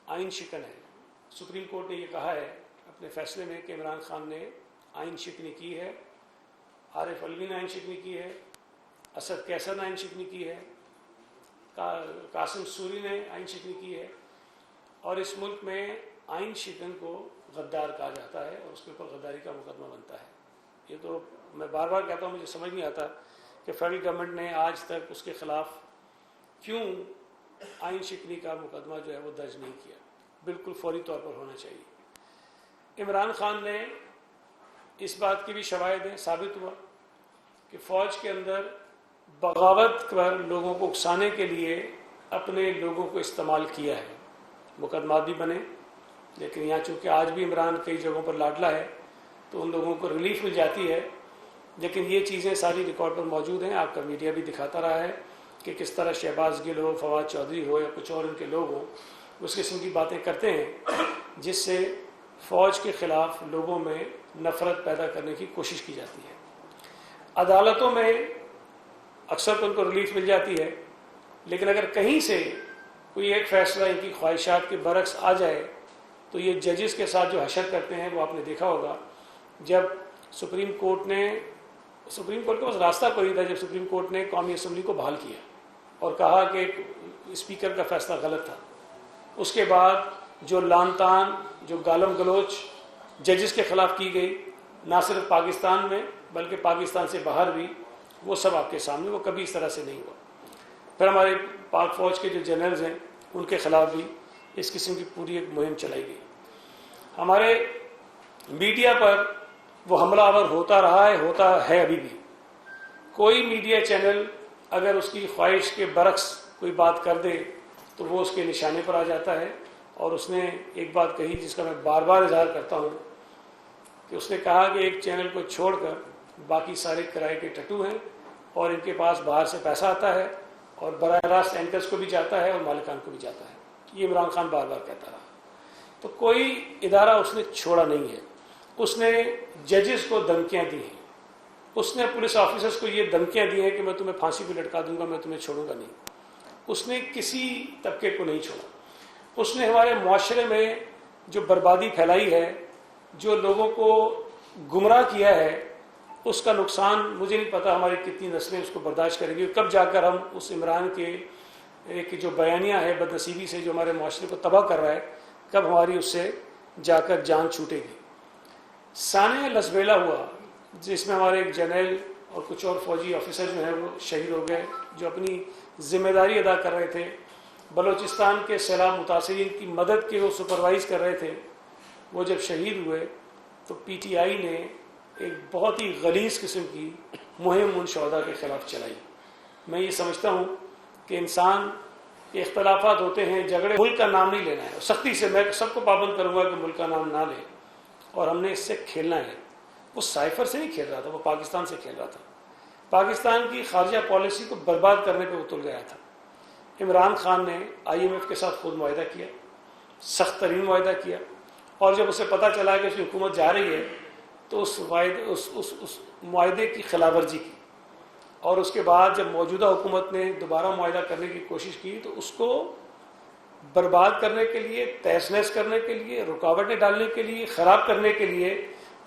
آئین شکن ہے. سپریم کورٹ نے یہ کہا ہے اپنے فیصلے میں کہ عمران خان نے آئین شکنی کی ہے, عارف علوی نے آئین شکنی کی ہے, اسد کیسر نے آئین شکنی کی ہے, قاسم سوری نے آئین شکنی کی ہے, اور اس ملک میں آئین شکن کو غدار کہا جاتا ہے اور اس کے اوپر غداری کا مقدمہ بنتا ہے. یہ تو میں بار بار کہتا ہوں, مجھے سمجھ نہیں آتا کہ فیڈرل گورنمنٹ نے آج تک اس کے خلاف کیوں آئین شکنی کا مقدمہ جو ہے وہ درج نہیں کیا. بالکل فوری طور پر ہونا چاہیے. عمران خان نے اس بات کی بھی شواہد ہیں, ثابت ہوا کہ فوج کے اندر بغاوت پر لوگوں کو اکسانے کے لیے اپنے لوگوں کو استعمال کیا ہے. مقدمات بھی بنے, لیکن یہاں چونکہ آج بھی عمران کئی جگہوں پر لاڈلا ہے تو ان لوگوں کو ریلیف مل جاتی ہے, لیکن یہ چیزیں ساری ریکارڈ پر موجود ہیں. آپ کا میڈیا بھی دکھاتا رہا ہے کہ کس طرح شہباز گل ہو, فواد چودھری ہو یا کچھ اور ان کے لوگ ہوں, اس قسم کی باتیں کرتے ہیں جس سے فوج کے خلاف لوگوں میں نفرت پیدا کرنے کی کوشش کی جاتی ہے. عدالتوں میں اکثر تو ان کو ریلیف مل جاتی ہے, لیکن اگر کہیں سے کوئی ایک فیصلہ ان کی خواہشات کے برعکس آ جائے تو یہ ججز کے ساتھ جو حشر کرتے ہیں وہ آپ نے دیکھا ہوگا. جب سپریم کورٹ کے پاس راستہ کوئی نہیں تھا, جب سپریم کورٹ نے قومی اسمبلی کو بحال کیا اور کہا کہ اسپیکر کا فیصلہ غلط تھا, اس کے بعد جو لان تان, جو گالم گلوچ ججز کے خلاف کی گئی, نہ صرف پاکستان میں بلکہ پاکستان سے باہر بھی, وہ سب آپ کے سامنے, وہ کبھی اس طرح سے نہیں ہوا. پھر ہمارے پاک فوج کے جو جنرلز ہیں ان کے خلاف بھی اس قسم کی پوری ایک مہم چلائی گئی. ہمارے میڈیا پر وہ حملہ آور ہوتا رہا ہے, ہوتا ہے ابھی بھی. کوئی میڈیا چینل اگر اس کی خواہش کے برعکس کوئی بات کر دے تو وہ اس کے نشانے پر آ جاتا ہے. اور اس نے ایک بات کہی جس کا میں بار بار اظہار کرتا ہوں کہ اس نے کہا کہ ایک چینل کو چھوڑ کر باقی سارے کرائے کے ٹٹو ہیں اور ان کے پاس باہر سے پیسہ آتا ہے اور براہ راست اینکرز کو بھی جاتا ہے اور مالکان کو بھی جاتا ہے. یہ عمران خان بار بار کہتا رہا. تو کوئی ادارہ اس نے چھوڑا نہیں ہے. اس نے ججز کو دھمکیاں دی ہیں, اس نے پولیس آفیسرز کو یہ دھمکیاں دی ہیں کہ میں تمہیں پھانسی پہ لٹکا دوں گا, میں تمہیں چھوڑوں گا نہیں. اس نے کسی طبقے کو نہیں چھوڑا. اس نے ہمارے معاشرے میں جو بربادی پھیلائی ہے, جو لوگوں کو گمراہ کیا ہے, اس کا نقصان مجھے نہیں پتا ہماری کتنی نسلیں اس کو برداشت کریں گی. کب جا کر ہم اس عمران کے ایک جو بیانیہ ہے بدنصیبی سے جو ہمارے معاشرے کو تباہ کر رہا ہے, کب ہماری اس سے جا کر جان چھوٹے گی. سانحہ لسبیلا ہوا جس میں ہمارے ایک جنرل اور کچھ اور فوجی آفیسر جو ہیں وہ شہید ہو گئے, جو اپنی ذمہ داری ادا کر رہے تھے. بلوچستان کے سیلاب متاثرین کی مدد کے وہ سپروائز کر رہے تھے. وہ جب شہید ہوئے تو پی ٹی آئی نے ایک بہت ہی غلیظ قسم کی مہم ان شہداء کے خلاف چلائی. میں یہ سمجھتا ہوں کہ انسان کے اختلافات ہوتے ہیں, جھگڑے, ملک کا نام نہیں لینا ہے. سختی سے میں سب کو پابند کروں گا کہ ملک کا نام نہ لے, اور ہم نے اس سے کھیلنا ہے. وہ سائفر سے نہیں کھیل رہا تھا, وہ پاکستان سے کھیل رہا تھا. پاکستان کی خارجہ پالیسی کو برباد کرنے پہ وہ تل گیا تھا. عمران خان نے آئی ایم ایف کے ساتھ خود معاہدہ کیا, سخت ترین معاہدہ کیا, اور جب اسے پتہ چلا کہ اس کی حکومت جا رہی ہے تو اس معاہدے کی خلاف ورزی کی. اور اس کے بعد جب موجودہ حکومت نے دوبارہ معاہدہ کرنے کی کوشش کی تو اس کو برباد کرنے کے لیے, تہس نہس کرنے کے لیے, رکاوٹیں ڈالنے کے لیے, خراب کرنے کے لیے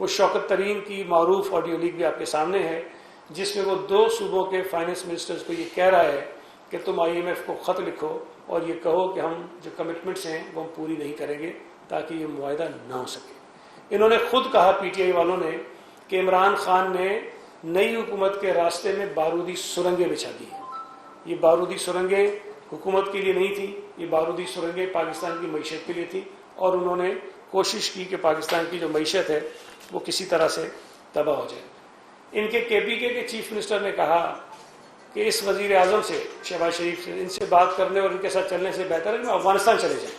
وہ شوکت ترین کی معروف آڈیو لیک بھی آپ کے سامنے ہے, جس میں وہ 2 صوبوں کے فائنانس منسٹرز کو یہ کہہ رہا ہے کہ تم آئی ایم ایف کو خط لکھو اور یہ کہو کہ ہم جو کمٹمنٹس ہیں وہ ہم پوری نہیں کریں گے تاکہ یہ معاہدہ نہ ہو سکے. انہوں نے خود کہا پی ٹی آئی والوں نے کہ عمران خان نے نئی حکومت کے راستے میں بارودی سرنگیں بچھا دی. یہ بارودی سرنگیں حکومت کے لیے نہیں تھی, یہ بارودی سرنگیں پاکستان کی معیشت کے لیے تھی, اور انہوں نے کوشش کی کہ پاکستان کی جو معیشت ہے وہ کسی طرح سے تباہ ہو جائے. ان کے کے پی کے چیف منسٹر نے کہا کہ اس وزیر اعظم سے, شہباز شریف سے, ان سے بات کرنے اور ان کے ساتھ چلنے سے بہتر ہے کہ افغانستان چلے جائیں.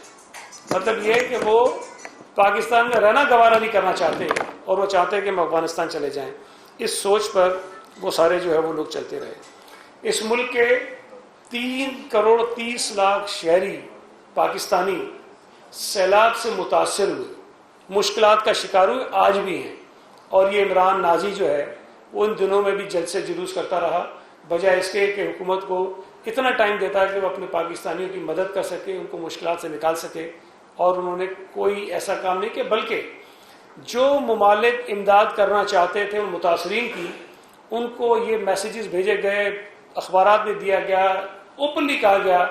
مطلب یہ ہے کہ وہ پاکستان میں رہنا گوارا نہیں کرنا چاہتے اور وہ چاہتے ہیں کہ ہم افغانستان چلے جائیں. اس سوچ پر وہ سارے جو ہے وہ لوگ چلتے رہے. اس ملک کے 3 کروڑ 30 لاکھ شہری پاکستانی سیلاب سے متاثر ہوئے, مشکلات کا شکار ہوئے, آج بھی ہیں. اور یہ عمران نازی جو ہے وہ ان دنوں میں بھی جلد سے جلوس کرتا رہا, بجائے اس کے کہ حکومت کو اتنا ٹائم دیتا ہے کہ وہ اپنے پاکستانیوں کی مدد کر سکے, ان کو مشکلات سے نکال سکے. اور انہوں نے کوئی ایسا کام نہیں کیا، بلکہ جو ممالک امداد کرنا چاہتے تھے ان متاثرین کی، ان کو یہ میسیجز بھیجے گئے، اخبارات میں دیا گیا، اوپنلی کہا گیا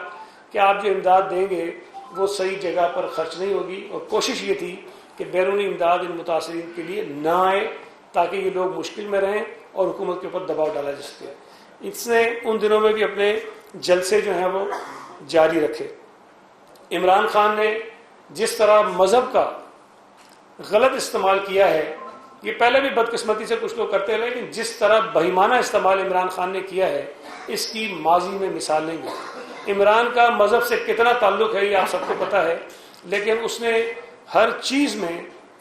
کہ آپ جو امداد دیں گے وہ صحیح جگہ پر خرچ نہیں ہوگی، اور کوشش یہ تھی کہ بیرونی امداد ان متاثرین کے لیے نہ آئے تاکہ یہ لوگ مشکل میں رہیں اور حکومت کے اوپر دباؤ ڈالا جا سکے۔ اس نے ان دنوں میں بھی اپنے جلسے جو ہیں وہ جاری رکھے۔ عمران خان نے جس طرح مذہب کا غلط استعمال کیا ہے، یہ پہلے بھی بدقسمتی سے کچھ لوگ کرتے رہے، لیکن جس طرح بہیمانہ استعمال عمران خان نے کیا ہے اس کی ماضی میں مثال نہیں ہے۔ عمران کا مذہب سے کتنا تعلق ہے یہ آپ سب کو پتہ ہے، لیکن اس نے ہر چیز میں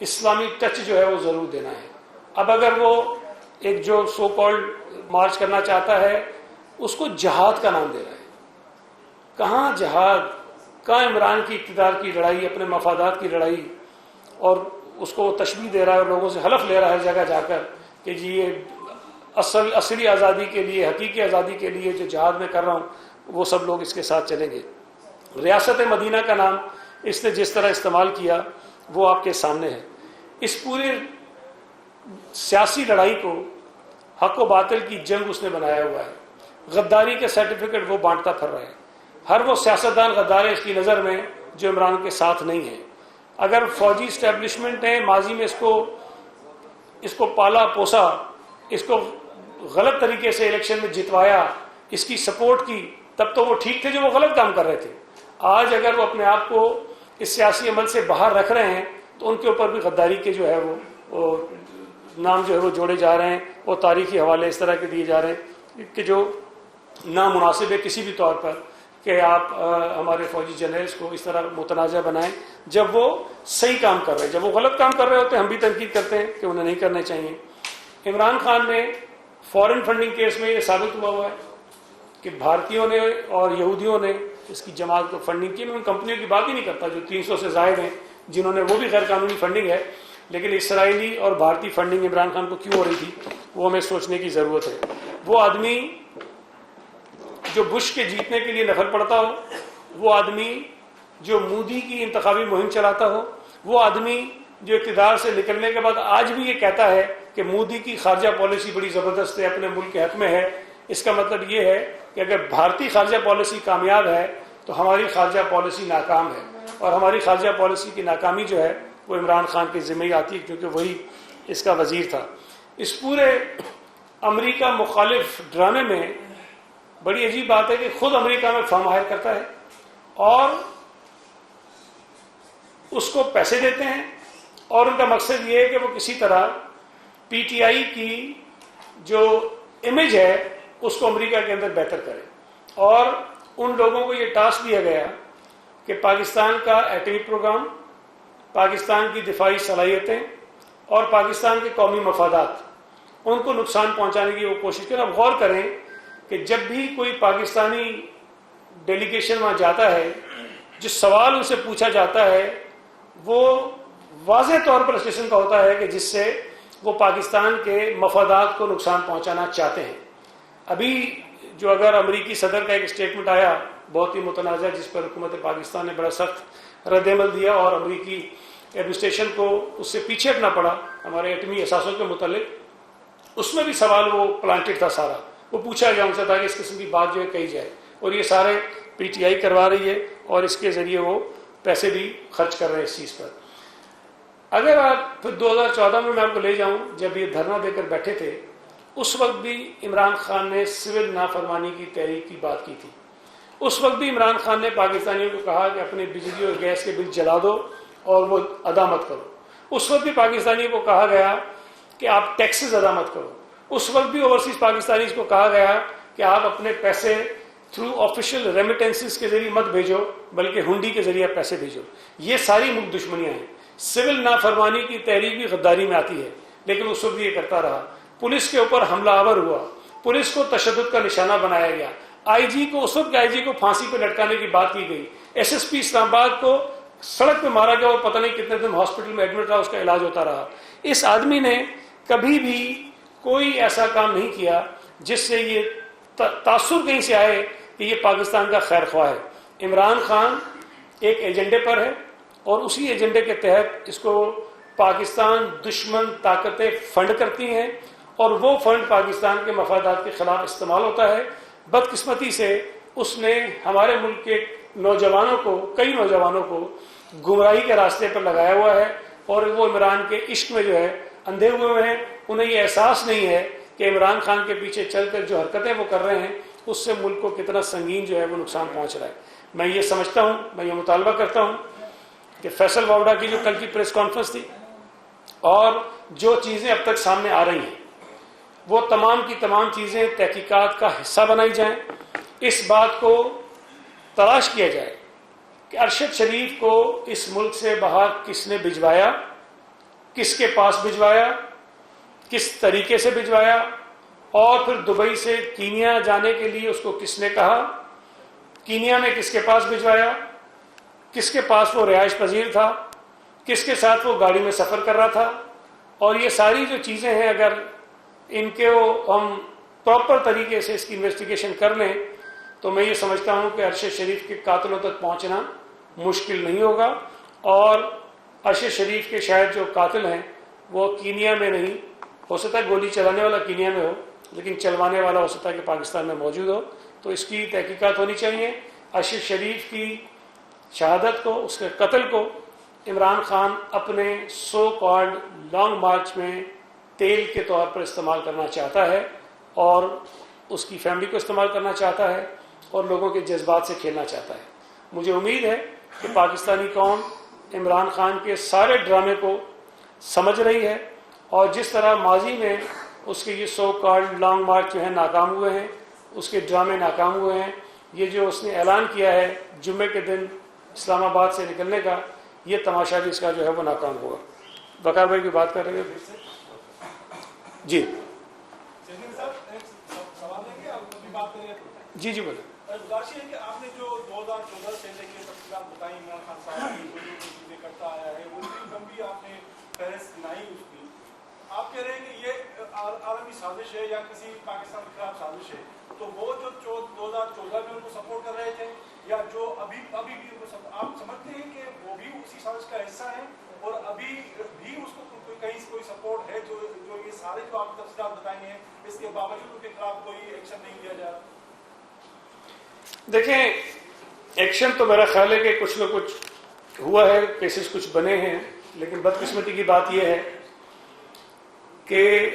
اسلامی ٹچ جو ہے وہ ضرور دینا ہے۔ اب اگر وہ ایک جو سو کالڈ مارچ کرنا چاہتا ہے اس کو جہاد کا نام دے رہا ہے، کہاں جہاد، کہاں عمران کی اقتدار کی لڑائی، اپنے مفادات کی لڑائی، اور اس کو تشبیہ دے رہا ہے اور لوگوں سے حلف لے رہا ہے ہر جگہ جا کر کہ جی یہ اصلی آزادی کے لیے، حقیقی آزادی کے لیے جو جہاد میں کر رہا ہوں وہ سب لوگ اس کے ساتھ چلیں گے۔ ریاست مدینہ کا نام اس نے جس طرح استعمال کیا وہ آپ کے سامنے ہے۔ اس پورے سیاسی لڑائی کو حق و باطل کی جنگ اس نے بنایا ہوا ہے۔ غداری کے سرٹیفکیٹ وہ بانٹتا پھر رہا ہے۔ ہر وہ سیاستدان غدار ہے اس کی نظر میں جو عمران کے ساتھ نہیں ہے۔ اگر فوجی اسٹیبلشمنٹ نے ماضی میں اس کو پالا پوسا، اس کو غلط طریقے سے الیکشن میں جتوایا، اس کی سپورٹ کی، تب تو وہ ٹھیک تھے جو وہ غلط کام کر رہے تھے۔ آج اگر وہ اپنے آپ کو اس سیاسی عمل سے باہر رکھ رہے ہیں تو ان کے اوپر بھی غداری کے جو ہے وہ نام جو ہے وہ جوڑے جا رہے ہیں، وہ تاریخی حوالے اس طرح کے دیے جا رہے ہیں کہ جو نامناسب ہے کسی بھی طور پر کہ آپ ہمارے فوجی جنرلز کو اس طرح متنازع بنائیں جب وہ صحیح کام کر رہے ہیں۔ جب وہ غلط کام کر رہے ہوتے ہیں ہم بھی تنقید کرتے ہیں کہ انہیں نہیں کرنے چاہیے۔ عمران خان نے فورن فنڈنگ کیس میں یہ ثابت ہوا ہے کہ بھارتیوں نے اور یہودیوں نے اس کی جماعت کو فنڈنگ کی۔ میں ان کمپنیوں کی بات ہی نہیں کرتا جو 300 سے زائد ہیں جنہوں نے، وہ بھی غیر قانونی فنڈنگ ہے، لیکن اسرائیلی اور بھارتی فنڈنگ عمران خان کو کیوں ہو رہی تھی وہ ہمیں سوچنے کی ضرورت ہے۔ وہ آدمی جو بش کے جیتنے کے لیے نفر پڑتا ہو، وہ آدمی جو مودی کی انتخابی مہم چلاتا ہو، وہ آدمی جو اقتدار سے نکلنے کے بعد آج بھی یہ کہتا ہے کہ مودی کی خارجہ پالیسی بڑی زبردست ہے، اپنے ملک کے حق میں ہے، اس کا مطلب یہ ہے کہ اگر بھارتی خارجہ پالیسی کامیاب ہے تو ہماری خارجہ پالیسی ناکام ہے، اور ہماری خارجہ پالیسی کی ناکامی جو ہے وہ عمران خان کے ذمہ ہی آتی ہے کیونکہ وہی اس کا وزیر تھا۔ اس پورے امریکہ مخالف ڈرامے میں بڑی عجیب بات ہے کہ خود امریکہ میں فارم ہائر کرتا ہے اور اس کو پیسے دیتے ہیں، اور ان کا مقصد یہ ہے کہ وہ کسی طرح پی ٹی آئی کی جو امیج ہے اس کو امریکہ کے اندر بہتر کرے۔ اور ان لوگوں کو یہ ٹاسک دیا گیا کہ پاکستان کا ایٹمی پروگرام، پاکستان کی دفاعی صلاحیتیں اور پاکستان کے قومی مفادات، ان کو نقصان پہنچانے کی وہ کوشش کریں۔ اب غور کریں کہ جب بھی کوئی پاکستانی ڈیلیگیشن وہاں جاتا ہے، جو سوال ان سے پوچھا جاتا ہے وہ واضح طور پر اسٹیشن کا ہوتا ہے کہ جس سے وہ پاکستان کے مفادات کو نقصان پہنچانا چاہتے ہیں۔ ابھی جو اگر امریکی صدر کا ایک اسٹیٹمنٹ آیا بہت ہی متنازع، جس پر حکومت پاکستان نے بڑا سخت رد عمل دیا اور امریکی ایڈمنسٹریشن کو اس سے پیچھے ہٹنا پڑا ہمارے ایٹمی اثاثوں کے متعلق، اس میں بھی سوال وہ پلانٹڈ تھا سارا، وہ پوچھا گیا ان سے تاکہ اس قسم کی بات جو ہے کہی جائے، اور یہ سارے پی ٹی آئی کروا رہی ہے اور اس کے ذریعے وہ پیسے بھی خرچ کر رہے ہیں اس چیز پر۔ اگر آپ پھر 2014 میں آپ کو لے جاؤں، جب یہ دھرنا دے کر بیٹھے تھے، اس وقت بھی عمران خان نے سول نافرمانی کی تحریک کی بات کی تھی۔ اس وقت بھی عمران خان نے پاکستانیوں کو کہا کہ اپنے بجلی اور گیس کے بل جلا دو اور وہ ادا مت کرو۔ اس وقت بھی پاکستانیوں کو کہا گیا کہ آپ ٹیکسز ادا مت کرو۔ اس وقت بھی اوورسیز پاکستانیز کو کہا گیا کہ آپ اپنے پیسے تھرو آفیشیل ریمیٹنسز کے ذریعے مت بھیجو بلکہ ہنڈی کے ذریعے پیسے بھیجو۔ یہ ساری ملک دشمنیاں ہیں۔ سول نافرمانی کی تحریک بھی غداری میں آتی ہے، لیکن اس وقت بھی یہ کرتا رہا۔ پولیس کے اوپر حملہ آور ہوا، پولیس کو تشدد کا نشانہ بنایا گیا، آئی جی کو، اس وقت آئی جی کو پھانسی پہ لٹکانے کی بات کی گئی، ایس ایس پی اسلام آباد کو سڑک پہ مارا گیا اور پتہ نہیں کتنے دن ہاسپٹل میں ایڈمٹ رہا، اس کا علاج ہوتا رہا۔ اس آدمی نے کبھی بھی کوئی ایسا کام نہیں کیا جس سے یہ تاثر کہیں سے آئے کہ یہ پاکستان کا خیر خواہ ہے۔ عمران خان ایک ایجنڈے پر ہے اور اسی ایجنڈے کے تحت اس کو پاکستان دشمن طاقتیں فنڈ کرتی ہیں اور وہ فنڈ پاکستان کے مفادات کے خلاف استعمال ہوتا ہے۔ بدقسمتی سے اس نے ہمارے ملک کے نوجوانوں کو، کئی نوجوانوں کو گمراہی کے راستے پر لگایا ہوا ہے، اور وہ عمران کے عشق میں جو ہے اندھے ہوئے ہیں۔ انہیں یہ احساس نہیں ہے کہ عمران خان کے پیچھے چل کر جو حرکتیں وہ کر رہے ہیں اس سے ملک کو کتنا سنگین جو ہے وہ نقصان پہنچ رہا ہے۔ میں یہ سمجھتا ہوں، میں یہ مطالبہ کرتا ہوں کہ فیصل واوڈا کی جو کل کی پریس کانفرنس تھی اور جو چیزیں اب تک سامنے آ رہی ہیں وہ تمام کی تمام چیزیں تحقیقات کا حصہ بنائی جائیں۔ اس بات کو تلاش کیا جائے کہ ارشد شریف کو اس ملک سے باہر کس نے بھجوایا، کس کے پاس بھجوایا، کس طریقے سے بھجوایا، اور پھر دبئی سے کینیا جانے کے لیے اس کو کس نے کہا، کینیا میں کس کے پاس بھجوایا، کس کے پاس وہ رہائش پذیر تھا، کس کے ساتھ وہ گاڑی میں سفر کر رہا تھا۔ اور یہ ساری جو چیزیں ہیں اگر ان کے ہم پراپر طریقے سے اس کی انویسٹیگیشن کر لیں تو میں یہ سمجھتا ہوں کہ ارشد شریف کے قاتلوں تک پہنچنا مشکل نہیں ہوگا، اور ارشد شریف کے شاید جو قاتل ہیں وہ کینیا میں نہیں ہو سکتا، گولی چلانے والا کینیا میں ہو لیکن چلوانے والا ہو سکتا ہے کہ پاکستان میں موجود ہو۔ تو اس کی تحقیقات ہونی چاہیے۔ ارشد شریف کی شہادت کو، اس کے قتل کو عمران خان اپنے سو کالڈ لانگ مارچ میں تیل کے طور پر استعمال کرنا چاہتا ہے، اور اس کی فیملی کو استعمال کرنا چاہتا ہے، اور لوگوں کے جذبات سے کھیلنا چاہتا ہے۔ مجھے امید ہے کہ پاکستانی قوم عمران خان کے سارے ڈرامے کو سمجھ رہی ہے، اور جس طرح ماضی میں اس کے یہ سو کالڈ لانگ مارچ جو ہیں ناکام ہوئے ہیں، اس کے ڈرامے ناکام ہوئے ہیں، یہ جو اس نے اعلان کیا ہے جمعے کے دن اسلام آباد سے نکلنے کا، یہ تماشا بھی اس کا جو ہے وہ ناکام ہوگا۔ وقار بھائی کی بات کر رہے ہیں جی جی جی بولے۔ گزارش ہے کہ آپ نے جو 2014 سے لے کے تفصیلات بتائی عمران خان صاحب کی جو چیزیں کرتا آیا ہے، وہ بھی آپ نے فہرست بنائی اس کی، آپ کہہ رہے ہیں کہ یہ عالمی سازش ہے یا کسی پاکستان کے خلاف سازش ہے، تو وہ جو 2014 میں ان کو سپورٹ کر رہے تھے یا جو ابھی بھی آپ سمجھتے ہیں کہ وہ بھی اسی سازش کا حصہ ہیں، اور ابھی بھی اس کو کہیں کوئی سپورٹ ہے جو یہ سارے جو آپ تفصیلات بتائی ہیں اس کے باوجود ان کے خلاف کوئی ایکشن نہیں لیا جا رہا؟ دیکھیں، ایکشن تو میرا خیال ہے کہ کچھ نہ کچھ ہوا ہے، کیسز کچھ بنے ہیں، لیکن بدقسمتی کی بات یہ ہے کہ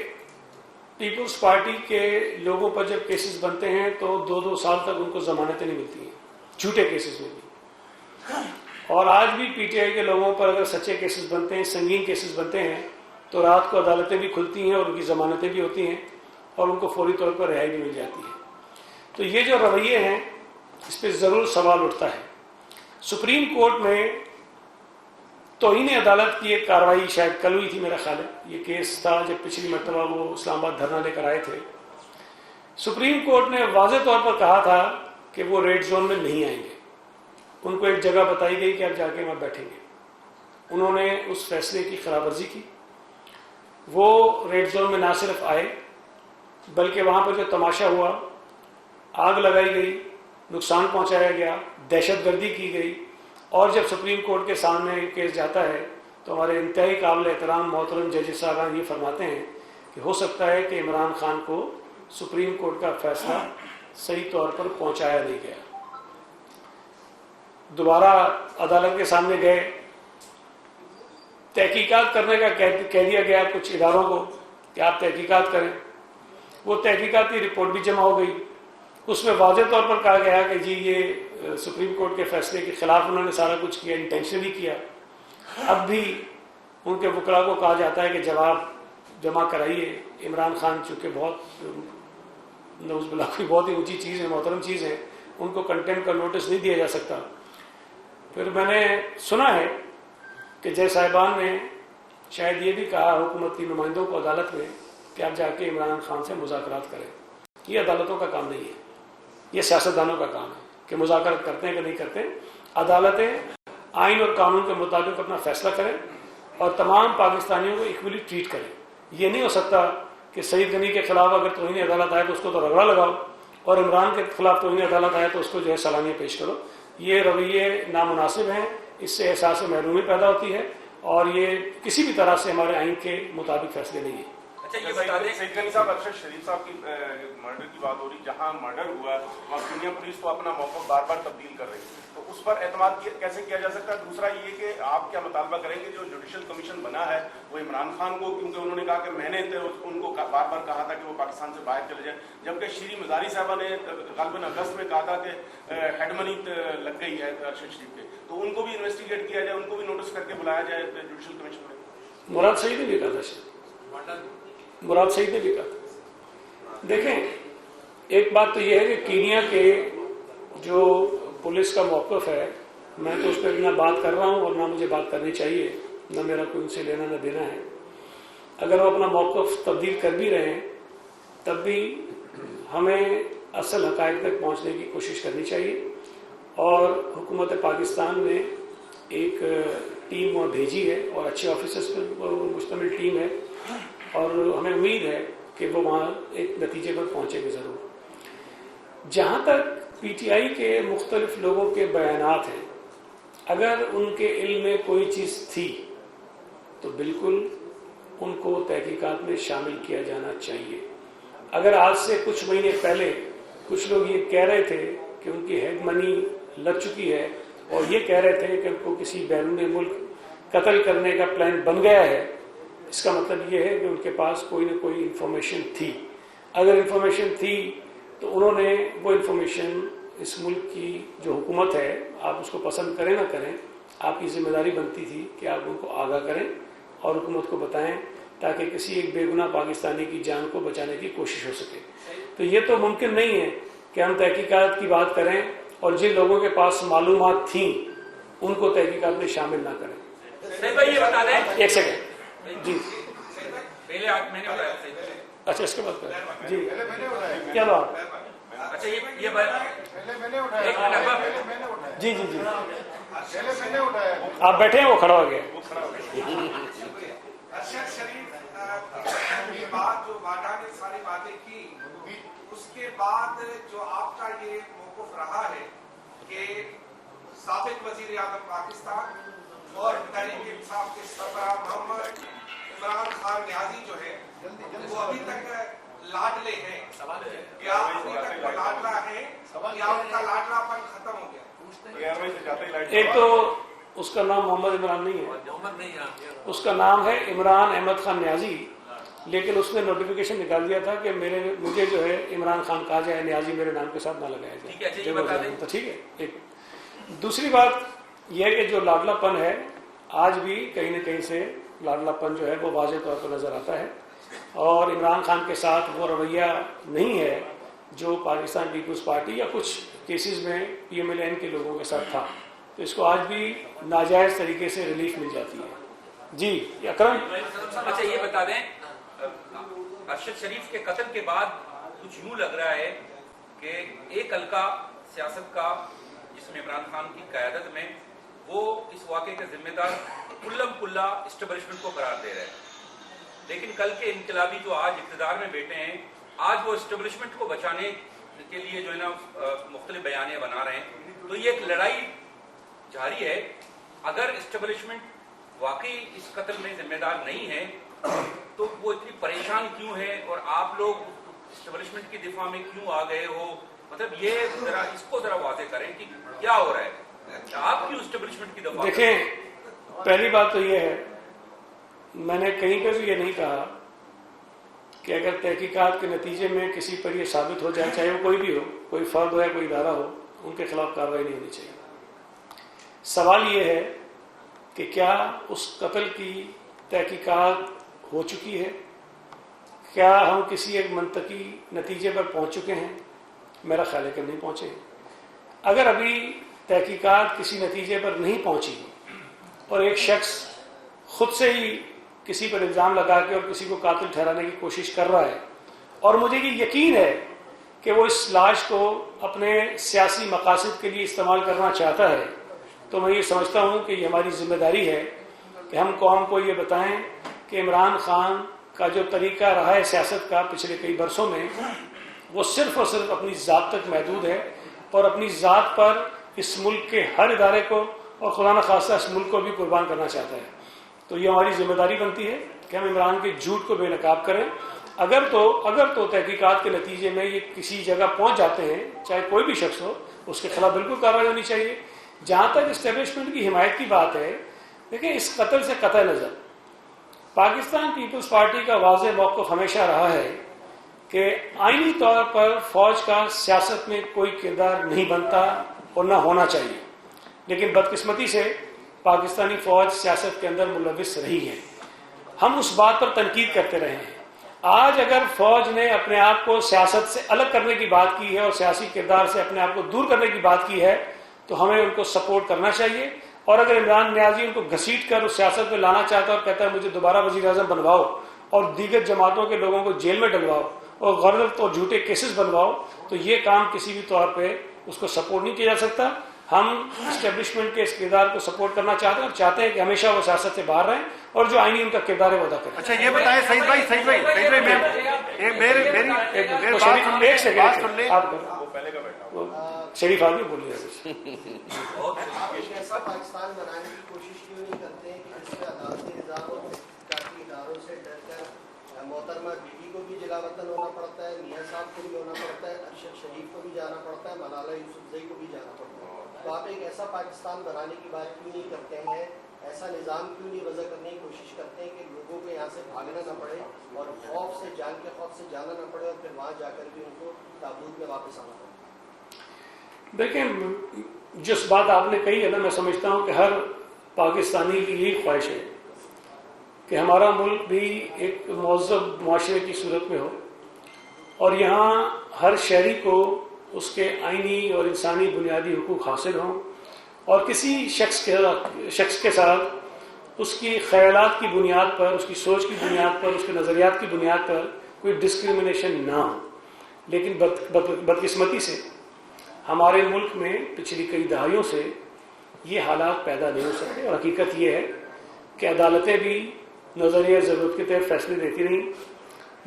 پیپلز پارٹی کے لوگوں پر جب کیسز بنتے ہیں تو 2 سال تک ان کو ضمانتیں نہیں ملتی ہیں، جھوٹے کیسز میں بھی۔ اور آج بھی پی ٹی آئی کے لوگوں پر اگر سچے کیسز بنتے ہیں، سنگین کیسز بنتے ہیں، تو رات کو عدالتیں بھی کھلتی ہیں اور ان کی ضمانتیں بھی ہوتی ہیں اور ان کو فوری طور پر رہائی بھی مل جاتی ہے۔ تو یہ جو رویے ہیں اس پہ ضرور سوال اٹھتا ہے۔ سپریم کورٹ میں توہین عدالت کی ایک کارروائی شاید کل ہوئی تھی، میرا خیال ہے یہ کیس تھا جب پچھلی مرتبہ وہ اسلام آباد دھرنا لے کر آئے تھے۔ سپریم کورٹ نے واضح طور پر کہا تھا کہ وہ ریڈ زون میں نہیں آئیں گے، ان کو ایک جگہ بتائی گئی کہ آپ جا کے وہاں بیٹھیں گے۔ انہوں نے اس فیصلے کی خلاف ورزی کی، وہ ریڈ زون میں نہ صرف آئے بلکہ وہاں پر جو تماشا ہوا، آگ لگائی گئی، نقصان پہنچایا گیا، دہشت گردی کی گئی، اور جب سپریم کورٹ کے سامنے کیس جاتا ہے تو ہمارے انتہائی قابل احترام محترم ججز صاحبان یہ فرماتے ہیں کہ ہو سکتا ہے کہ عمران خان کو سپریم کورٹ کا فیصلہ صحیح طور پر پہنچایا نہیں گیا۔ دوبارہ عدالت کے سامنے گئے، تحقیقات کرنے کا کہہ دیا گیا کچھ اداروں کو کہ آپ تحقیقات کریں۔ وہ تحقیقاتی رپورٹ بھی جمع ہو گئی، اس میں واضح طور پر کہا گیا کہ جی یہ سپریم کورٹ کے فیصلے کے خلاف انہوں نے سارا کچھ کیا، انٹینشنلی کیا۔ اب بھی ان کے وکلاء کو کہا جاتا ہے کہ جواب جمع کرائیے۔ عمران خان چونکہ بہت نعوذ باللہ کوئی بہت ہی اونچی چیز ہے، محترم چیز ہے، ان کو کنٹمپٹ کا نوٹس نہیں دیا جا سکتا۔ پھر میں نے سنا ہے کہ جج صاحبان نے شاید یہ بھی کہا حکومتی نمائندوں کو عدالت میں کہ آپ جا کے عمران خان سے مذاکرات کریں۔ یہ عدالتوں کا کام نہیں ہے، یہ سیاستدانوں کا کام ہے کہ مذاکرات کرتے ہیں کہ نہیں کرتے۔ عدالتیں آئین اور قانون کے مطابق اپنا فیصلہ کریں اور تمام پاکستانیوں کو ایکولی ٹریٹ کریں۔ یہ نہیں ہو سکتا کہ سعید غنی کے خلاف اگر توہین عدالت آئے تو اس کو تو رگڑا لگاؤ، اور عمران کے خلاف توہین عدالت آئے تو اس کو جو ہے سلامیاں پیش کرو۔ یہ رویے نامناسب ہیں، اس سے احساس محرومی پیدا ہوتی ہے اور یہ کسی بھی طرح سے ہمارے آئین کے مطابق فیصلے نہیں ہے۔ اچھا یہ بتا دیں سید غنی صاحب، ارشد شریف صاحب کی مرڈر کی بات ہو رہی، جہاں مرڈر ہوا ہے وہاں دنیا پولیس تو اپنا موقف بار بار تبدیل کر رہی ہے، تو اس پر اعتماد کیسے کیا جا سکتا ہے؟ دوسرا یہ کہ آپ کیا مطالبہ کریں گے جو جوڈیشل کمیشن بنا ہے وہ عمران خان کو، کیونکہ انہوں نے کہا کہ میں نے ان کو بار بار کہا تھا کہ وہ پاکستان سے باہر چلے جائیں، جبکہ شیریں مزاری صاحبہ نے غالباً اگست میں کہا تھا کہ ہیڈ منی لگ گئی ہے ارشد شریف کے، تو ان کو بھی انویسٹیگیٹ کیا جائے، ان کو بھی نوٹس کر کے بلایا جائے جوڈیشل کمیشن میں۔ مراد سعید نے بھی کہا تھا، مراد سعید نے بھی کہا۔ دیکھیں، ایک بات تو یہ ہے کہ کینیا کے جو پولیس کا موقف ہے، میں تو اس پہ نہ بات کر رہا ہوں اور نہ مجھے بات کرنی چاہیے، نہ میرا کوئی ان سے لینا نہ دینا ہے۔ اگر وہ اپنا موقف تبدیل کر بھی رہے ہیں تب بھی ہمیں اصل حقائق تک پہنچنے کی کوشش کرنی چاہیے، اور حکومت پاکستان نے ایک ٹیم وہاں بھیجی ہے اور اچھے آفیسرز پر مشتمل ٹیم ہے، اور ہمیں امید ہے کہ وہ وہاں ایک نتیجے پر پہنچے گے ضرور۔ جہاں تک پی ٹی آئی کے مختلف لوگوں کے بیانات ہیں، اگر ان کے علم میں کوئی چیز تھی تو بالکل ان کو تحقیقات میں شامل کیا جانا چاہیے۔ اگر آج سے کچھ مہینے پہلے کچھ لوگ یہ کہہ رہے تھے کہ ان کی ہیڈ منی لگ چکی ہے اور یہ کہہ رہے تھے کہ ان کو کسی بیرون ملک قتل کرنے کا پلان بن گیا ہے، اس کا مطلب یہ ہے کہ ان کے پاس کوئی نہ کوئی انفارمیشن تھی۔ اگر انفارمیشن تھی تو انہوں نے وہ انفارمیشن اس ملک کی جو حکومت ہے، آپ اس کو پسند کریں نہ کریں، آپ کی ذمہ داری بنتی تھی کہ آپ ان کو آگاہ کریں اور حکومت کو بتائیں تاکہ کسی ایک بے گناہ پاکستانی کی جان کو بچانے کی کوشش ہو سکے۔ تو یہ تو ممکن نہیں ہے کہ ہم تحقیقات کی بات کریں اور جن لوگوں کے پاس معلومات تھیں ان کو تحقیقات میں شامل نہ کریں۔ یہ بتا دیں ایک سیکنڈ جی، پہلے میں نے بتایا، اچھا اس کے بعد کریں جی، کیا بات؟ اچھا یہ جی جی جی، آپ بیٹھے ہیں، وہ کھڑا ہو گیا۔ ارشد شریف کی بات جو واڈا نے ساری باتیں کی، اس کے بعد جو آپ کا یہ موقف رہا ہے کہ سابق وزیر اعظم پاکستان اور تحریک انصاف کے سربراہ محمد عمران خان نیازی جو ہے وہ ابھی تک لاڈلے ہیں، کیا ابھی تک وہ لاڈلا ہے یا ان کا لاڈلا پن ختم ہو گیا؟ ایک تو اس کا نام محمد عمران نہیں ہے، اس کا نام ہے عمران احمد خان نیازی، لیکن اس نے نوٹیفیکیشن نکال دیا تھا کہ مجھے جو ہے عمران خان کہا جائے، نیازی میرے نام کے ساتھ نہ لگایا جائے۔ تو ٹھیک ہے۔ ایک دوسری بات یہ ہے کہ جو لاڈلا پن ہے آج بھی کہیں نہ کہیں سے لاڈلا پن جو ہے وہ واضح طور پر نظر آتا ہے، اور عمران خان کے ساتھ وہ رویہ نہیں ہے جو پاکستان پیپلز پارٹی یا کچھ کیسز میں پی ایم ایل این کے لوگوں کے ساتھ تھا، تو اس کو آج بھی ناجائز طریقے سے ریلیف مل جاتی ہے۔ جی اکرم، اچھا یہ بتا دیں، ارشد شریف کے قتل کے بعد کچھ یوں لگ رہا ہے کہ ایک حلقہ سیاست کا جس میں عمران خان کی قیادت میں، وہ اس واقعے کے ذمہ دار کلم کلا اسٹیبلشمنٹ کو قرار دے رہے ہیں، لیکن کل کے انقلابی جو آج اقتدار میں بیٹھے ہیں، آج وہ اسٹیبلشمنٹ کو بچانے کے لیے جو ہے نا مختلف بیانیاں بنا رہے ہیں۔ تو یہ ایک لڑائی جاری ہے۔ اگر اسٹیبلشمنٹ واقعی اس قتل میں ذمہ دار نہیں ہے تو وہ اتنی پریشان کیوں ہے، اور آپ لوگ اسٹیبلشمنٹ کی دفاع میں کیوں آ گئے ہو؟ مطلب یہ ذرا اس کو ذرا واضح کریں کہ کیا ہو رہا ہے، آپ کیوں اسٹیبلشمنٹ کی دفاع؟ دیکھیں، پہلی بات تو یہ ہے، میں نے کہیں پہ بھی یہ نہیں کہا کہ اگر تحقیقات کے نتیجے میں کسی پر یہ ثابت ہو جائے، چاہے وہ کوئی بھی ہو، کوئی فرد ہو یا کوئی ادارہ ہو، ان کے خلاف کارروائی نہیں ہونی چاہیے۔ سوال یہ ہے کہ کیا اس قتل کی تحقیقات ہو چکی ہے؟ کیا ہم کسی ایک منطقی نتیجے پر پہنچ چکے ہیں؟ میرا خیال ہے کہ نہیں پہنچے۔ اگر ابھی تحقیقات کسی نتیجے پر نہیں پہنچی اور ایک شخص خود سے ہی کسی پر الزام لگا کے اور کسی کو قاتل ٹھہرانے کی کوشش کر رہا ہے، اور مجھے یہ یقین ہے کہ وہ اس لاش کو اپنے سیاسی مقاصد کے لیے استعمال کرنا چاہتا ہے، تو میں یہ سمجھتا ہوں کہ یہ ہماری ذمہ داری ہے کہ ہم قوم کو یہ بتائیں کہ عمران خان کا جو طریقہ رہا ہے سیاست کا پچھلے کئی برسوں میں، وہ صرف اور صرف اپنی ذات تک محدود ہے، اور اپنی ذات پر اس ملک کے ہر ادارے کو اور خدا نہ خواستہ اس ملک کو بھی قربان کرنا چاہتا ہے. تو یہ ہماری ذمہ داری بنتی ہے کہ ہم عمران کے جھوٹ کو بے نقاب کریں. اگر تو تحقیقات کے نتیجے میں یہ کسی جگہ پہنچ جاتے ہیں، چاہے کوئی بھی شخص ہو، اس کے خلاف بالکل کارروائی ہونی چاہیے. جہاں تک اسٹیبلشمنٹ کی حمایت کی بات ہے، دیکھیں اس قتل سے قطع نظر پاکستان پیپلز پارٹی کا واضح موقف ہمیشہ رہا ہے کہ آئینی طور پر فوج کا سیاست میں کوئی کردار نہیں بنتا اور نہ ہونا چاہیے. لیکن بدقسمتی سے پاکستانی فوج سیاست کے اندر ملوث رہی ہے. ہم اس بات پر تنقید کرتے رہے ہیں. آج اگر فوج نے اپنے آپ کو سیاست سے الگ کرنے کی بات کی ہے اور سیاسی کردار سے اپنے آپ کو دور کرنے کی بات کی ہے تو ہمیں ان کو سپورٹ کرنا چاہیے. اور اگر عمران نیازی ان کو گھسیٹ کر اس سیاست میں لانا چاہتا ہے اور کہتا ہے مجھے دوبارہ وزیر اعظم بنواؤ اور دیگر جماعتوں کے لوگوں کو جیل میں ڈلواؤ اور غلط اور جھوٹے کیسز بنواؤ، تو یہ کام کسی بھی طور پہ اس کو سپورٹ نہیں کیا جا سکتا. ہم اسٹیبلشمنٹ کے اس کردار کو سپورٹ کرنا چاہتے ہیں اور چاہتے ہیں کہ ہمیشہ وہ سیاست سے باہر رہیں اور جو آئینی ان کا کردار ہے وہ ادا کریں. اچھا یہ بتائیں سعید بھائی ایک سیکنڈ شریف آدمی بولیے. ایسا پاکستان بنانے کی کوشش کیوں نہیں کرتے ہیں کہ جس میں عدالتی نظام اور تحقیقاتی اداروں سے ڈر کر محترمہ بیوی کو بھی جلا وطن ہونا پڑتا ہے، میاں صاحب کو بھی ہونا پڑتا ہے، ارشد شریف کو بھی جانا پڑتا ہے، ملالہ یوسفزئی کو بھی جانا پڑتا ہے. تو آپ ایک ایسا پاکستان بنانے کی بات کیوں نہیں کرتے ہیں؟ ایسا نظام کیوں نہیں وضع کرنے کی کوشش کرتے ہیں کہ لوگوں کو یہاں سے بھاگنا نہ پڑے اور خوف سے جان کے خوف سے جانا نہ پڑے اور پھر وہاں جا کر بھی ان کو تابوت میں واپس آنا پڑے؟ دیکھیں جس بات آپ نے کہی ہے نا، میں سمجھتا ہوں کہ ہر پاکستانی کی یہی خواہش ہے کہ ہمارا ملک بھی ایک مہذب معاشرے کی صورت میں ہو اور یہاں ہر شہری کو اس کے آئینی اور انسانی بنیادی حقوق حاصل ہوں اور کسی شخص کے ساتھ اس کی خیالات کی بنیاد پر، اس کی سوچ کی بنیاد پر، اس کے نظریات کی بنیاد پر کوئی ڈسکریمنیشن نہ ہو. لیکن بدقسمتی سے ہمارے ملک میں پچھلی کئی دہائیوں سے یہ حالات پیدا نہیں ہو سکتے اور حقیقت یہ ہے کہ عدالتیں بھی نظریہ ضرورت کے تحت فیصلے دیتی رہیں.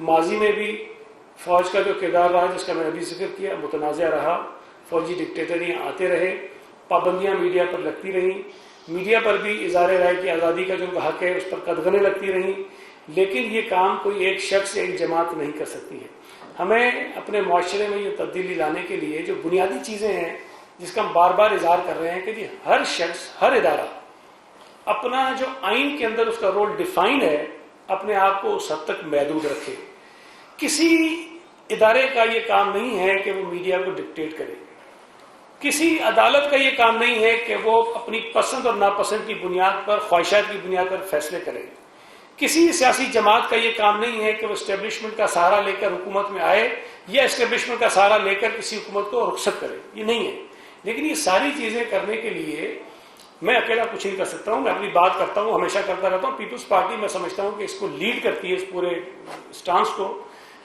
ماضی میں بھی فوج کا جو کردار رہا جس کا میں ابھی ذکر کیا متنازع رہا. فوجی ڈکٹیٹریاں آتے رہے، پابندیاں میڈیا پر لگتی رہیں، میڈیا پر بھی اظہار رائے کی آزادی کا جو حق ہے اس پر قدغنیں لگتی رہیں. لیکن یہ کام کوئی ایک شخص ایک جماعت نہیں کر سکتی ہے. ہمیں اپنے معاشرے میں یہ تبدیلی لانے کے لیے جو بنیادی چیزیں ہیں جس کا ہم بار بار اظہار کر رہے ہیں کہ جی ہر شخص، ہر ادارہ اپنا جو آئین کے اندر اس کا رول ڈیفائن ہے اپنے آپ کو اس حد تک محدود رکھے. کسی ادارے کا یہ کام نہیں ہے کہ وہ میڈیا کو ڈکٹیٹ کرے. کسی عدالت کا یہ کام نہیں ہے کہ وہ اپنی پسند اور ناپسند کی بنیاد پر، خواہشات کی بنیاد پر فیصلے کرے. کسی سیاسی جماعت کا یہ کام نہیں ہے کہ وہ اسٹیبلشمنٹ کا سہارا لے کر حکومت میں آئے یا اسٹیبلشمنٹ کا سہارا لے کر کسی حکومت کو رخصت کرے. یہ نہیں ہے. لیکن یہ ساری چیزیں کرنے کے لیے میں اکیلا کچھ نہیں کر سکتا ہوں. میں اپنی بات کرتا ہوں، ہمیشہ کرتا رہتا ہوں. پیپلز پارٹی میں سمجھتا ہوں کہ اس کو لیڈ کرتی ہے، اس پورے اسٹانس کو،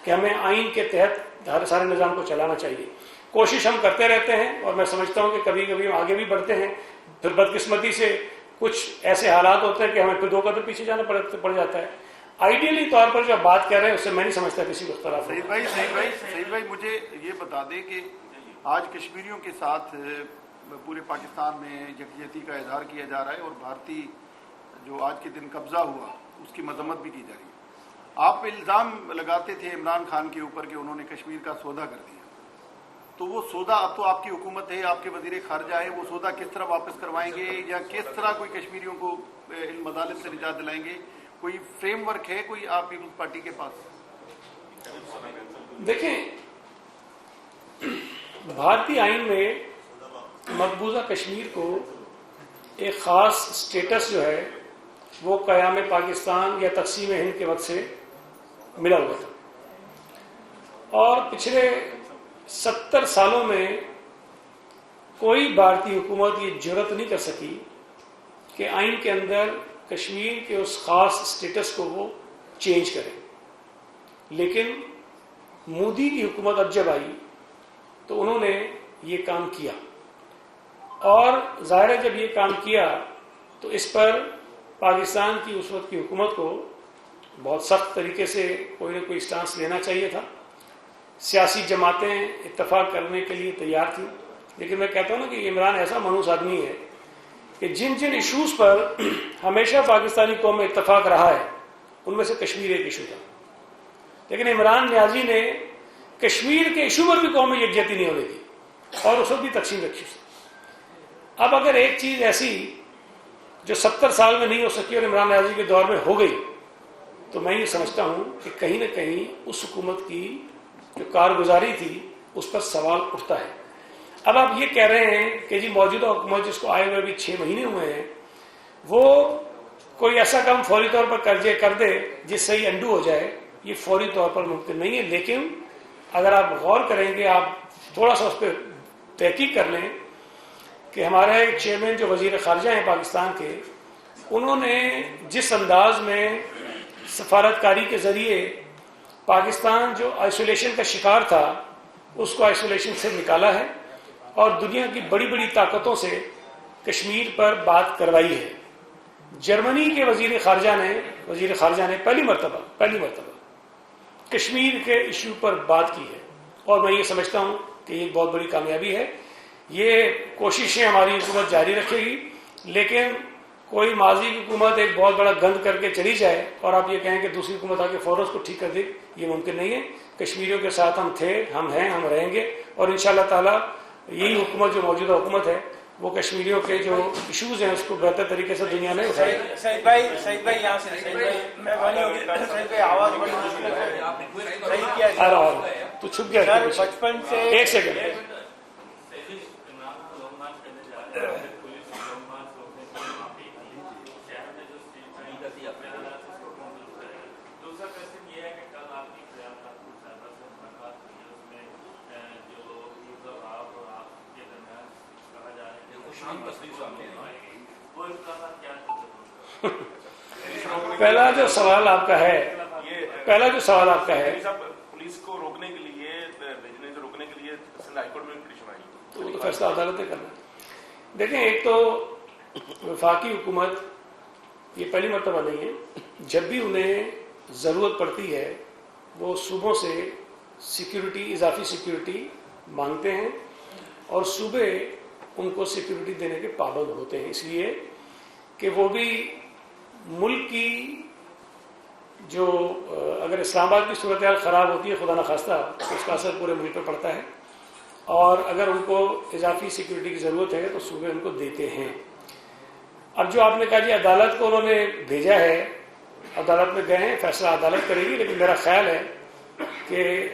کہ ہمیں آئین کے تحت ہر سارے نظام کو چلانا چاہیے. کوشش ہم کرتے رہتے ہیں اور میں سمجھتا ہوں کہ کبھی کبھی ہم آگے بھی بڑھتے ہیں. پھر بدقسمتی سے کچھ ایسے حالات ہوتے ہیں کہ ہمیں پھر 2 قدم پیچھے جانا پڑ جاتا ہے. آئیڈیلی طور پر جو بات کر رہے ہیں اس سے میں نہیں سمجھتا کسی کو اختلاف. سعید بھائی مجھے یہ بتا دیں کہ آج کشمیریوں کے ساتھ پورے پاکستان میں یکجہتی کا اظہار کیا جا رہا ہے اور بھارتی جو آج کے دن قبضہ ہوا اس کی مذمت بھی کی جا رہی ہے. آپ الزام لگاتے تھے عمران خان کے اوپر کہ انہوں نے کشمیر کا سودا کر دیا، تو وہ سودا اب تو آپ کی حکومت ہے، آپ کے وزیر خارجہ ہے، وہ سودا کس طرح واپس کروائیں گے یا کس طرح کوئی کشمیریوں کو علم عدالت سے نجات دلائیں گے؟ کوئی فریم ورک ہے کوئی آپ پیپلز پارٹی کے پاس؟ دیکھیں بھارتی آئین میں مقبوضہ کشمیر کو ایک خاص سٹیٹس جو ہے وہ قیام پاکستان یا تقسیم ہند کے وقت سے ملا ہوا تھا. اور پچھلے 70 سالوں میں کوئی بھارتی حکومت یہ جرأت نہیں کر سکی کہ آئین کے اندر کشمیر کے اس خاص سٹیٹس کو وہ چینج کرے. لیکن مودی کی حکومت اب جب آئی تو انہوں نے یہ کام کیا اور ظاہر ہے جب یہ کام کیا تو اس پر پاکستان کی اس وقت کی حکومت کو بہت سخت طریقے سے کوئی نہ کوئی اسٹانس لینا چاہیے تھا. سیاسی جماعتیں اتفاق کرنے کے لیے تیار تھیں. لیکن میں کہتا ہوں نا کہ عمران ایسا منحوس آدمی ہے کہ جن جن ایشوز پر ہمیشہ پاکستانی قوم میں اتفاق رہا ہے ان میں سے کشمیر ایک ایشو تھا، لیکن عمران نیازی نے کشمیر کے ایشو پر بھی قوم میں یکجہتی نہیں ہونے دی اور اس وقت بھی تقسیم رکھی. اب اگر ایک چیز ایسی جو 70 سال میں نہیں ہو سکی اور عمران نیازی کے دور میں ہو گئی تو میں یہ سمجھتا ہوں کہ کہیں نہ کہیں اس حکومت کی جو کارگزاری تھی اس پر سوال اٹھتا ہے. اب آپ یہ کہہ رہے ہیں کہ جی موجودہ حکومت جس کو آئے ہوئے ابھی 6 مہینے ہوئے ہیں وہ کوئی ایسا کام فوری طور پر کر دے جس سے یہ انڈو ہو جائے. یہ فوری طور پر ممکن نہیں ہے، لیکن اگر آپ غور کریں گے، آپ تھوڑا سا اس پہ تحقیق کر لیں کہ ہمارے چیئرمین جو وزیر خارجہ ہیں پاکستان کے، انہوں نے جس انداز میں سفارتکاری کے ذریعے پاکستان جو آئسولیشن کا شکار تھا اس کو آئسولیشن سے نکالا ہے اور دنیا کی بڑی بڑی طاقتوں سے کشمیر پر بات کروائی ہے. جرمنی کے وزیر خارجہ نے پہلی مرتبہ کشمیر کے ایشو پر بات کی ہے اور میں یہ سمجھتا ہوں کہ یہ ایک بہت بڑی کامیابی ہے. یہ کوششیں ہماری حکومت جاری رکھے گی، لیکن کوئی ماضی کی حکومت ایک بہت بڑا گند کر کے چلی جائے اور آپ یہ کہیں کہ دوسری حکومت آ کے فوراً اس کو ٹھیک کر دے، یہ ممکن نہیں ہے. کشمیریوں کے ساتھ ہم تھے، ہم ہیں، ہم رہیں گے اور انشاءاللہ تعالی یہی حکومت جو موجودہ حکومت ہے وہ کشمیریوں کے جو ایشوز ہیں اس کو بہتر طریقے سے دنیا میں اٹھائے. سعید بھائی یہاں سے مہربانی ہوگی. سعید بھائی آواز بڑی مشکل ہے. صحیح کیا آ رہا ہوں تو چھپ گیا. بچپن سے ایک سیکنڈ. پہلا جو سوال آپ کا ہے پولیس کو روکنے کے لیے بھیجنے سے روکنے کے لیے ہائی کورٹ میں پٹیشن آئی تو وہ تو فیصلہ عدالت نے کرنا. دیکھیں، ایک تو وفاقی حکومت یہ پہلی مرتبہ نہیں ہے، جب بھی انہیں ضرورت پڑتی ہے وہ صوبوں سے سیکیورٹی، اضافی سیکیورٹی مانگتے ہیں اور صوبے ان کو سیکیورٹی دینے کے پابند ہوتے ہیں، اس لیے کہ وہ بھی ملک کی جو اگر اسلام آباد کی صورتحال خراب ہوتی ہے خدا نخواستہ تو اس کا اثر پورے ملک پہ پڑتا ہے، اور اگر ان کو اضافی سیکیورٹی کی ضرورت ہے تو صوبے ان کو دیتے ہیں. اب جو آپ نے کہا جی عدالت کو انہوں نے بھیجا ہے، عدالت میں گئے ہیں، فیصلہ عدالت کرے گی، لیکن میرا خیال ہے کہ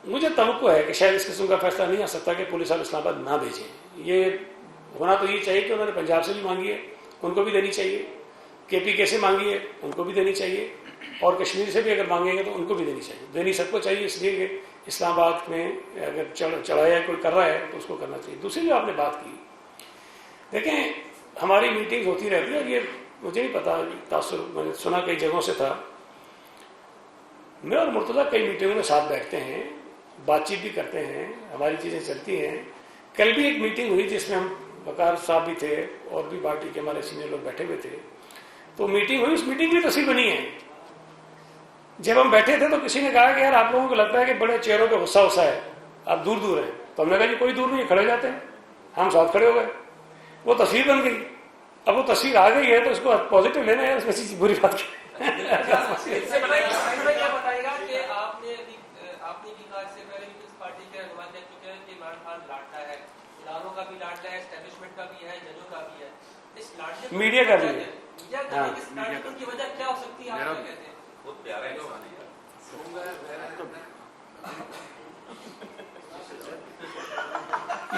مجھے توقع ہے کہ شاید اس قسم کا فیصلہ نہیں آ سکتا کہ پولیس والے اسلام آباد نہ بھیجیں. یہ ہونا تو یہ چاہیے کہ انہوں نے پنجاب سے بھی مانگی ہے، ان کو بھی دینی چاہیے، KPK سے مانگی ہے، ان کو بھی دینی چاہیے، اور کشمیر سے بھی اگر مانگیں گے تو ان کو بھی دینی چاہیے. دینی سب کو چاہیے، اس لیے کہ اسلام آباد میں اگر چڑھایا کوئی کر رہا ہے تو اس کو کرنا چاہیے. دوسری جو آپ نے بات کی، دیکھیں ہماری میٹنگ ہوتی رہتی ہے، یہ مجھے نہیں پتا، تاثر میں نے سنا کئی جگہوں سے تھا. میں اور مرتضیٰ کئی میٹنگوں میں ساتھ بیٹھتے ہیں، بات چیت بھی کرتے ہیں، ہماری چیزیں چلتی ہیں. کل بھی ایک میٹنگ ہوئی جس میں ہم وقار صاحب بھی تھے اور بھی پارٹی کے ہمارے سینئر لوگ بیٹھے ہوئے تھے. تو میٹنگ ہوئی، اس میٹنگ کی تصویر بنی ہے. جب ہم بیٹھے تھے تو کسی نے کہا کہ یار آپ لوگوں کو لگتا ہے کہ بڑے چہروں پہ غصہ ہے، آپ دور دور ہیں. تو ہم نے کہا جی کوئی دور نہیں، کھڑے جاتے ہیں. ہم ساتھ کھڑے ہو گئے، وہ تصویر بن گئی. اب وہ تصویر آ گئی ہے تو اس کو پازیٹیو لینا ہے، اس میں کسی بری بات کی. میڈیا کا بھی ہے.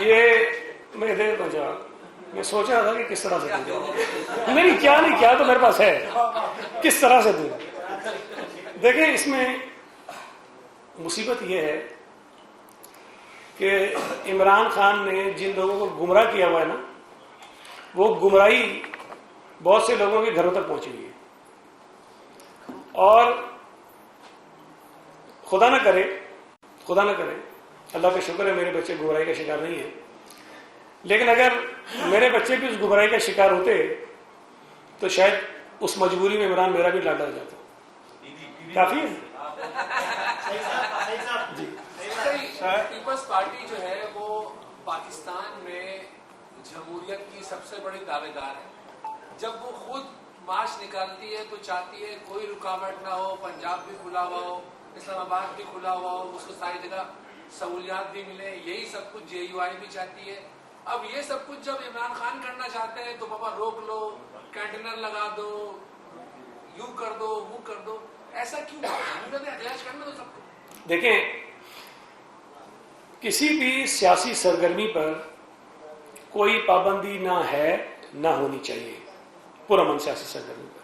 یہ میں دے دیتا ہوں جواب. میں سوچ رہا تھا کہ کس طرح سے دوں. نہیں کیا نہیں کیا تو میرے پاس ہے، کس طرح سے دوں. دیکھیں اس میں مصیبت یہ ہے کہ عمران خان نے جن لوگوں کو گمراہ کیا ہوا ہے نا، وہ گمراہی بہت سے لوگوں کے گھروں تک پہنچی ہوئی ہے. اور خدا نہ کرے اللہ کا شکر ہے میرے بچے گمراہی کا شکار نہیں ہیں، لیکن اگر میرے بچے بھی اس گمراہی کا شکار ہوتے تو شاید اس مجبوری میں عمران میرا بھی لاڈا ہو جاتا. کافی ہے جی. پیپلز پارٹی جو ہے وہ پاکستان میں جمہوریت کی سب سے بڑی دعویدار ہے. جب وہ خود مارچ نکالتی ہے تو چاہتی ہے کوئی رکاوٹ نہ ہو, پنجاب بھی کھلا ہوا ہو, اسلام آباد بھی کھلا ہوا ہو, اس کو ساری جگہ سہولیات بھی ملے. یہی سب کچھ JUI بھی چاہتی ہے. اب یہ سب کچھ جب عمران خان کرنا چاہتے ہیں تو بابا روک لو, کینٹینر لگا دو, یوں کر دو, وہ کر دو. ایسا کیوں؟ احتجاج کرنا تو سب کو. دیکھیں, کسی بھی سیاسی سرگرمی پر کوئی پابندی نہ ہے نہ ہونی چاہیے, پرامن سیاسی سرگرمی پر.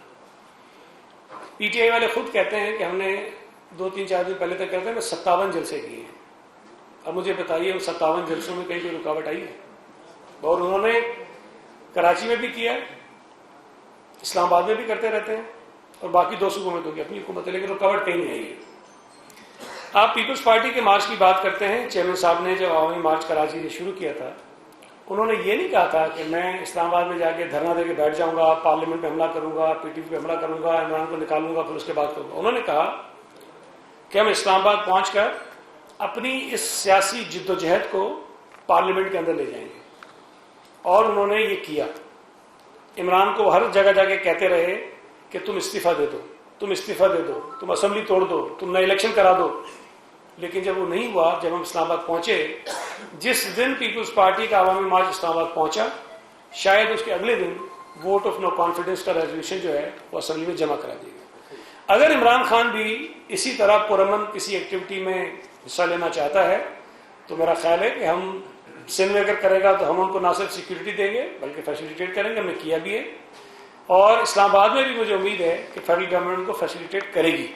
PTI والے خود کہتے ہیں کہ ہم نے 2-3-4 دن پہلے تک کہتے ہیں کہ 57 جلسے کیے ہیں. اب مجھے بتائیے ان 57 جلسوں میں کہیں کوئی رکاوٹ آئی ہے؟ اور انہوں نے کراچی میں بھی کیا, اسلام آباد میں بھی کرتے رہتے ہیں, اور باقی 2 حکومتوں کی اپنی حکومت ہے, لیکن رکاوٹ کہیں نہیں آئی ہے. آپ پیپلز پارٹی کے مارچ کی بات کرتے ہیں. چیئرمین صاحب نے جب عوامی مارچ کراچی سے شروع کیا تھا, انہوں نے یہ نہیں کہا تھا کہ میں اسلام آباد میں جا کے دھرنا دے کے بیٹھ جاؤں گا, پارلیمنٹ پہ حملہ کروں گا, PTV پہ حملہ کروں گا, عمران کو نکالوں گا, پھر اس کے بعد کروں گا. انہوں نے کہا کہ ہم اسلام آباد پہنچ کر اپنی اس سیاسی جد و جہد کو پارلیمنٹ کے اندر لے جائیں گے. اور انہوں نے یہ کیا. عمران کو ہر جگہ جا کے کہتے رہے کہ تم استعفیٰ دے دو, تم استعفیٰ دے دو, تم اسمبلی توڑ دو, تم نئے الیکشن کرا دو. لیکن جب وہ نہیں ہوا, جب ہم اسلام آباد پہنچے, جس دن پیپلز پارٹی کا عوامی مارچ اسلام آباد پہنچا, شاید اس کے اگلے دن ووٹ آف نو کانفیڈنس کا ریزولوشن جو ہے وہ اسمبلی میں جمع کرا دیا گیا. اگر عمران خان بھی اسی طرح پرامن کسی ایکٹیویٹی میں حصہ لینا چاہتا ہے تو میرا خیال ہے کہ ہم سندھ میں اگر کرے گا تو ہم ان کو نہ صرف سیکورٹی دیں گے بلکہ فیسیلیٹیٹ کریں گے. ہم نے کیا بھی ہے, اور اسلام آباد میں بھی مجھے امید ہے کہ فیڈرل گورنمنٹ کو فیسیلیٹیٹ کرے گی.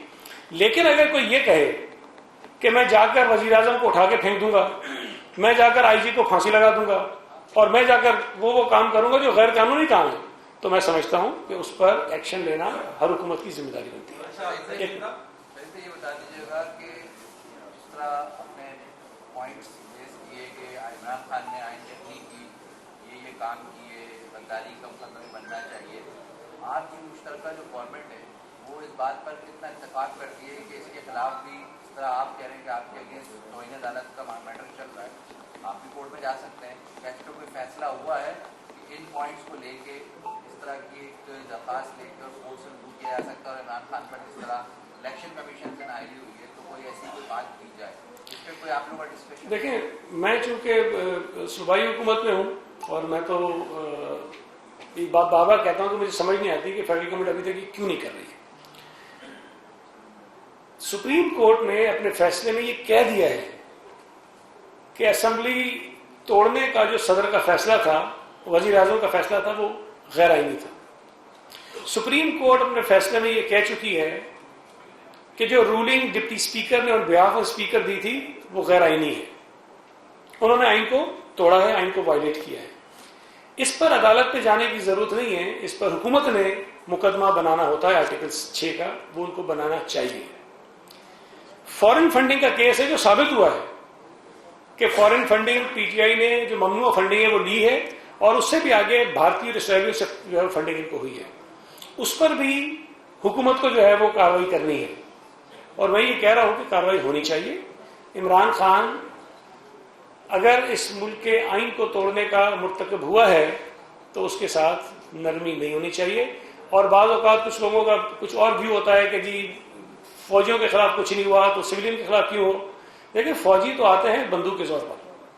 لیکن اگر کوئی یہ کہے کہ میں جا کر وزیر اعظم کو اٹھا کے پھینک دوں گا, میں جا کر IG کو پھانسی لگا دوں گا, اور میں جا کر وہ کام کروں گا جو غیر قانونی کام ہے, تو میں سمجھتا ہوں کہ اس پر ایکشن لینا ہر حکومت کی ذمہ داری بنتی ہے. ویسے یہ بتا دیجیے گا کہ جس طرح اپنے پوائنٹس ریز کیے کہ عمران خان نے آئین چٹنی کی, یہ کام کیے, غداری کا مقدمہ بننا چاہیے, آپ کی مشترکہ جو گورنمنٹ ہے وہ اس بات پر کتنا اتفاق کرتی ہے کہ اس کے خلاف بھی اس طرح آپ کہہ رہے ہیں کہ آپ کے اگینسٹ توہین عدالت کا میٹر چل رہا ہے, آپ بھی کورٹ میں جا سکتے ہیں, کیسے کوئی فیصلہ ہوا ہے کہ ان پوائنٹس کو لے کے اس طرح کی ایک درخواست لے کر کورٹ سے رجوع کیا جا سکتا ہے, اور عمران خان پر جس طرح الیکشن کمیشن سے نااہلی ہوئی ہے تو کوئی ایسی کوئی بات کی جائے, اس پہ کوئی آپ لوگوں کا ڈسکشن؟ دیکھیں, میں چونکہ صوبائی حکومت میں ہوں, اور میں تو ایک بات بار بار کہتا ہوں کہ مجھے سمجھ نہیں آتی کہ فیڈرل گورنمنٹ ابھی تک یہ کیوں نہیں کر رہی ہے. سپریم کورٹ نے اپنے فیصلے میں یہ کہہ دیا ہے کہ اسمبلی توڑنے کا جو صدر کا فیصلہ تھا, وزیر اعظم کا فیصلہ تھا, وہ غیر آئینی تھا. سپریم کورٹ اپنے فیصلے میں یہ کہہ چکی ہے کہ جو رولنگ ڈپٹی اسپیکر نے اور بیہاف آف اسپیکر دی تھی وہ غیر آئینی ہے. انہوں نے آئین کو توڑا ہے, آئین کو وائلیٹ کیا ہے. اس پر عدالت پہ جانے کی ضرورت نہیں ہے, اس پر حکومت نے مقدمہ بنانا ہوتا ہے آرٹیکل 6 کا, وہ ان کو بنانا چاہیے. فورن فنڈنگ کا کیس ہے جو ثابت ہوا ہے کہ فورن فنڈنگ PTI نے جو ممنوع فنڈنگ ہے وہ لی ہے, اور اس سے بھی آگے بھارتی اور اسرائیلی سے جو ہے فنڈنگ ان کو ہوئی ہے. اس پر بھی حکومت کو جو ہے وہ کارروائی کرنی ہے, اور میں یہ کہہ رہا ہوں کہ کارروائی ہونی چاہیے. عمران خان اگر اس ملک کے آئین کو توڑنے کا مرتکب ہوا ہے تو اس کے ساتھ نرمی نہیں ہونی چاہیے. اور بعض اوقات کچھ لوگوں کا کچھ اور ویو ہوتا ہے کہ جی فوجیوں کے خلاف کچھ نہیں ہوا تو سویلین کے خلاف کیوں ہو. لیکن فوجی تو آتے ہیں بندوق کے زور پر,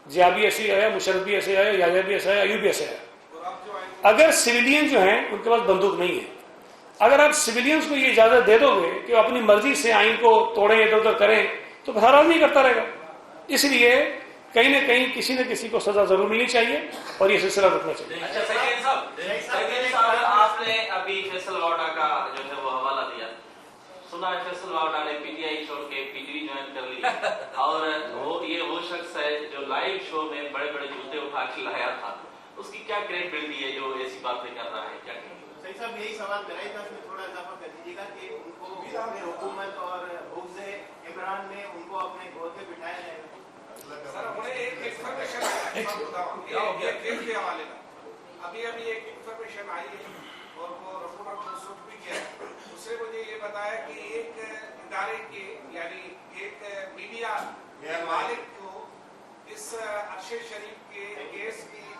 ضیاء بھی ایسے آیا, مشرف بھی ایسے آیا, یحییٰ بھی ایسے آیا, ایوب بھی ایسے آیا. اگر سویلین جو ہیں ان کے پاس بندوق نہیں ہے, اگر آپ سویلینز کو یہ اجازت دے دو گے کہ وہ اپنی مرضی سے آئین کو توڑیں, ادھر ادھر کریں, تو ہر آدمی کرتا رہے گا. اس لیے کہیں نہ کہیں کسی نہ کسی کو سزا ضرور ملنی چاہیے, اور یہ سلسلہ رکنا چاہیے. آپ نے ابھی فیصل واؤڈا کا جو ہے وہ حوالہ دیا, سنا ہے فیصل واؤڈا نے PTI چھوڑ کے PTV جوائن کر لی, اور وہ شخص ہے جو لائیو شو میں بڑے بڑے جوتے اٹھا کے لایا تھا. اس کی کیا کریڈبلٹی ہے جو ایسی باتیں کر رہا ہے؟ کیا صحیح صاحب, یہی سوال کرائی تھا, اس میں تھوڑا اضافہ کر دیجیے گا کہ ان کو اپنے حکومت اور حفظ عمران میں ان کو اپنے گود میں بٹھایا جائے گا. ابھی ایک انفارمیشن آئی ہے اور وہ رپورٹ منسوخ بھی کیا ہے. اس نے مجھے یہ بتایا کہ ایک ادارے کے یعنی ایک میڈیا مالک کو اس ارشد شریف کے کیس کی